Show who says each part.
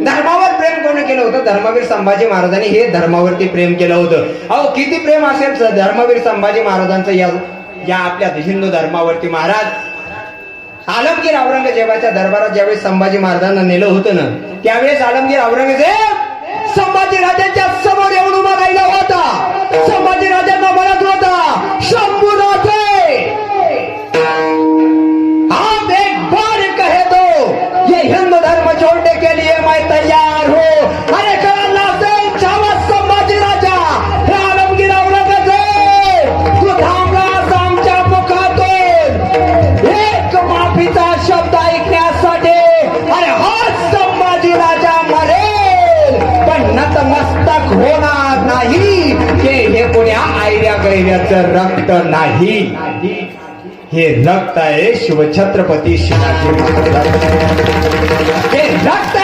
Speaker 1: धर्मावर प्रेम कोणी केलं होतं? धर्मवीर संभाजी महाराजांनी हे धर्मावरती प्रेम केलं होतं. अहो किती प्रेम असेल धर्मवीर संभाजी महाराजांचं या आपल्या हिंदू धर्मावरती. महाराज आलमगीर औरंगजेबाच्या दरबारात ज्यावेळेस संभाजी महाराजांना नेलं होतं ना, त्यावेळेस आलमगीर औरंगजेब संभाजी राजांच्या समोर येऊन उभा राहिला होता. संभाजी राजांना म्हणत होता, शंभूराजे आप एक बार कहे दो ये हिंदू धर्म छोड़ने के लिए मैं तैयार हूँ. अरे कळला असेल छावा संभाजी राजा, हे आलमगीर औरंगजेब तू थांबलास आमच्या मुखातून एक माफीचा शब्द ऐकण्यासाठी. अरे हा संभाजी राजा मरेल पण नतमस्तक होणार नाही. हे कोण्या आयड्या गैऱ्याचं रक्त नाही, हे रक्त आहे शिवछत्रपती शिवाजी महाराज. हे रक्त